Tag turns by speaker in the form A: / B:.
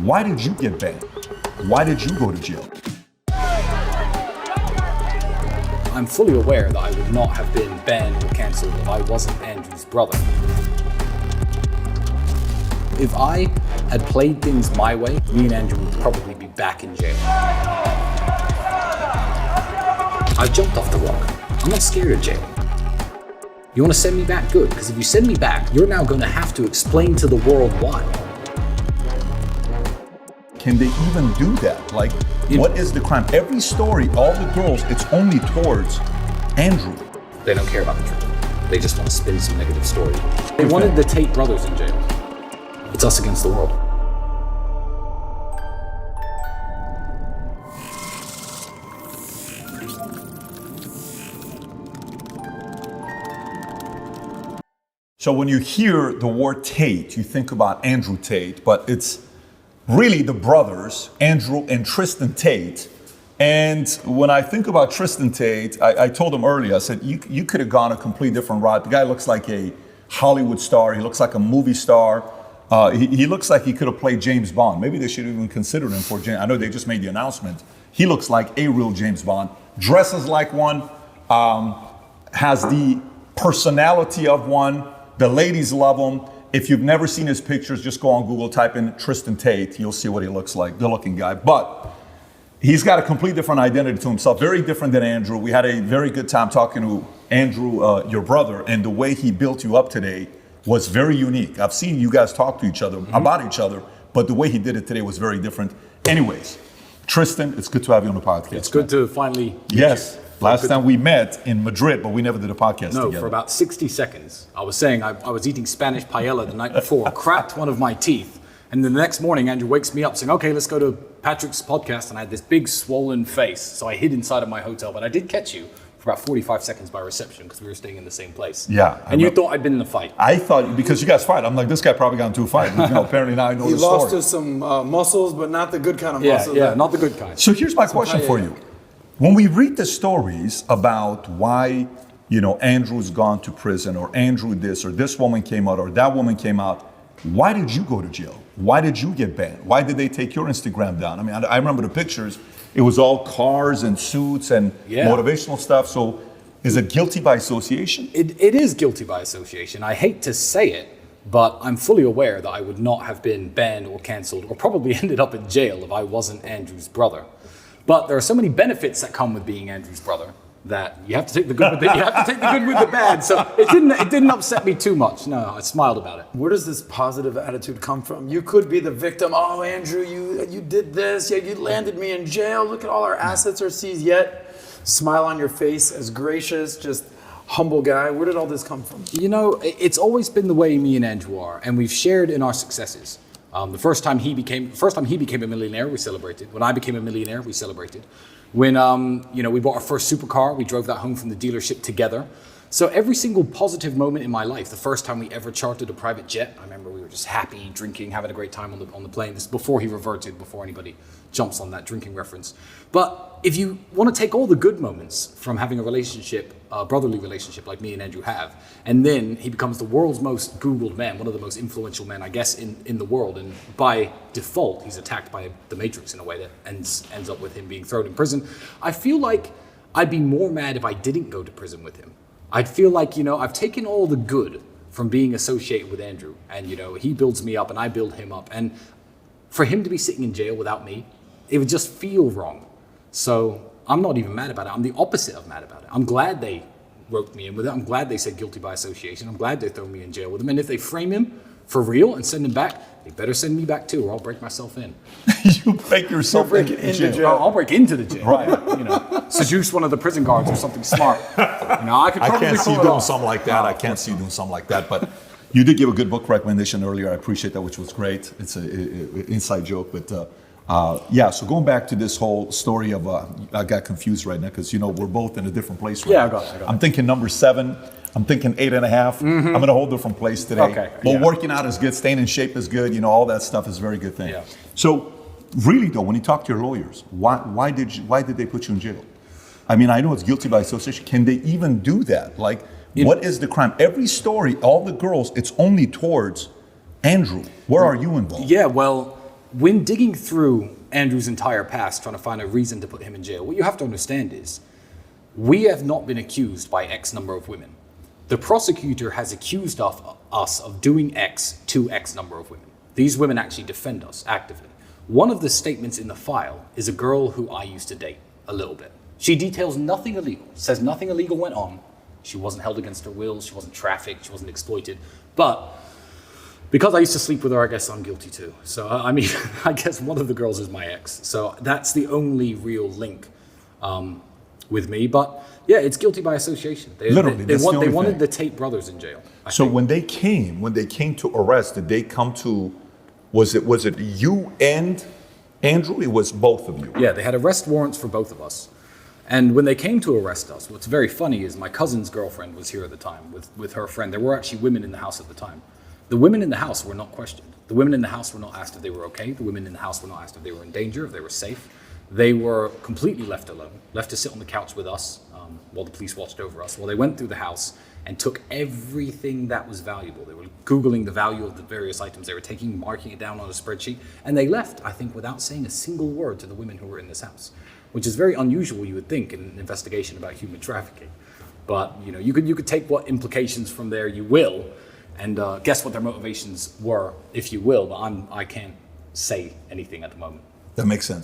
A: Why did you get banned? Why did you go to jail?
B: I'm fully aware that I would not have been banned or cancelled if I wasn't Andrew's brother. If I had played things my way, me and Andrew would probably be back in jail. I jumped off the rock. I'm not scared of jail. You want to send me back? Good, because if you send me back, you're now going to have to explain to the world why.
A: Can they even do that? Like, what is the crime? Every story, all the girls, it's only towards Andrew.
B: They don't care about the truth. They just want to spin some negative story. They wanted the Tate brothers in jail. It's us against the world.
A: So when you hear the word Tate, you think about Andrew Tate, but it's really the brothers, Andrew and Tristian Tate. And when I think about Tristian Tate, I told him earlier, I said, you could have gone a completely different route. The guy looks like a Hollywood star. He looks like a movie star. He looks like he could have played James Bond. Maybe they should even consider him for James. I know they just made the announcement. He looks like a real James Bond. Dresses like one, has the personality of one. The ladies love him. If you've never seen his pictures, just go on Google, type in Tristian Tate. You'll see what he looks like. Good looking guy. But he's got a complete different identity to himself. Very different than Andrew. We had a very good time talking to Andrew, your brother, and the way he built you up today was very unique. I've seen you guys talk to each other about each other, but the way he did it today was very different. Anyways, Tristian, it's good to have you on the podcast.
B: It's good to finally meet
A: Yes.
B: you.
A: Last time we met in Madrid, but we never did a podcast together.
B: No, for about 60 seconds. I was saying I was eating Spanish paella the night before, cracked one of my teeth, and then the next morning Andrew wakes me up saying, okay, let's go to Patrick's podcast, and I had this big swollen face, so I hid inside of my hotel, but I did catch you for about 45 seconds by reception because we were staying in the same place.
A: Yeah.
B: And you thought I'd been in a fight.
A: I thought, because you guys fight, I'm like, this guy probably got into a fight. Apparently now I know the story.
C: He lost to some muscles, but not the good kind of muscles.
B: Yeah, not the good kind.
A: So here's my question for you. When we read the stories about why, Andrew's gone to prison, or Andrew this, or this woman came out, or that woman came out, why did you go to jail? Why did you get banned? Why did they take your Instagram down? I mean, I remember the pictures. It was all cars and suits and motivational stuff. So is it guilty by association?
B: It is guilty by association. I hate to say it, but I'm fully aware that I would not have been banned or cancelled or probably ended up in jail if I wasn't Andrew's brother. But there are so many benefits that come with being Andrew's brother that you have to take the good with the, you have to take the good with the bad. So it didn't upset me too much. No, I smiled about it.
C: Where does this positive attitude come from? You could be the victim. Oh, Andrew, you did this. Yeah, you landed me in jail. Look at all our assets are seized. Yet, smile on your face, as gracious, just humble guy. Where did all this come from?
B: It's always been the way me and Andrew are, and we've shared in our successes. The first time he became a millionaire, we celebrated. When I became a millionaire, we celebrated. When we bought our first supercar, we drove that home from the dealership together. So every single positive moment in my life, the first time we ever chartered a private jet, I remember we were just happy, drinking, having a great time on the plane. This is before he reverted, before anybody jumps on that drinking reference. But if you want to take all the good moments from having a relationship, a brotherly relationship like me and Andrew have, and then he becomes the world's most Googled man, one of the most influential men, I guess, in the world. And by default, he's attacked by the Matrix in a way that ends up with him being thrown in prison. I feel like I'd be more mad if I didn't go to prison with him. I'd feel like, I've taken all the good from being associated with Andrew, and, he builds me up and I build him up. And for him to be sitting in jail without me, it would just feel wrong. So I'm not even mad about it. I'm the opposite of mad about it. I'm glad they roped me in with it. I'm glad they said guilty by association. I'm glad they throw me in jail with him. And if they frame him for real and send him back, they better send me back too, or I'll break myself in.
A: You break yourself into jail.
B: I'll break into the jail. Right. Seduce one of the prison guards or something smart. I
A: can't see you doing something like that. I can't see you doing something like that. But you did give a good book recommendation earlier. I appreciate that, which was great. It's an inside joke, but so going back to this whole story of, I got confused right now because, we're both in a different place right now.
B: I got it.
A: I'm thinking number 7. I'm thinking 8.5. I'm in a whole different place today.
B: Okay.
A: But working out is good. Staying in shape is good. All that stuff is a very good thing.
B: Yeah.
A: So really though, when you talk to your lawyers, why did they put you in jail? I mean, I know it's guilty by association. Can they even do that? Like, what is the crime? Every story, all the girls, it's only towards Andrew. Where are you involved?
B: Yeah, well, when digging through Andrew's entire past, trying to find a reason to put him in jail, what you have to understand is we have not been accused by X number of women. The prosecutor has accused us of doing X to X number of women. These women actually defend us actively. One of the statements in the file is a girl who I used to date a little bit. She details nothing illegal, says nothing illegal went on. She wasn't held against her will, she wasn't trafficked, she wasn't exploited. But because I used to sleep with her, I guess I'm guilty too. So, I mean, I guess one of the girls is my ex. So that's the only real link with me. But yeah, it's guilty by association. They wanted the Tate brothers in jail.
A: So when they came to arrest, did they come to, was it you and Andrew? It was both of you?
B: Yeah, they had arrest warrants for both of us. And when they came to arrest us, what's very funny is my cousin's girlfriend was here at the time with her friend. There were actually women in the house at the time. The women in the house were not questioned. The women in the house were not asked if they were okay. The women in the house were not asked if they were in danger, if they were safe. They were completely left alone, left to sit on the couch with us while the police watched over us, while they went through the house and took everything that was valuable. They were Googling the value of the various items they were taking, marking it down on a spreadsheet, and they left, I think, without saying a single word to the women who were in this house, which is very unusual, you would think, in an investigation about human trafficking. But you could take what implications from there you will, and guess what their motivations were, if you will, but I can't say anything at the moment.
A: That makes sense.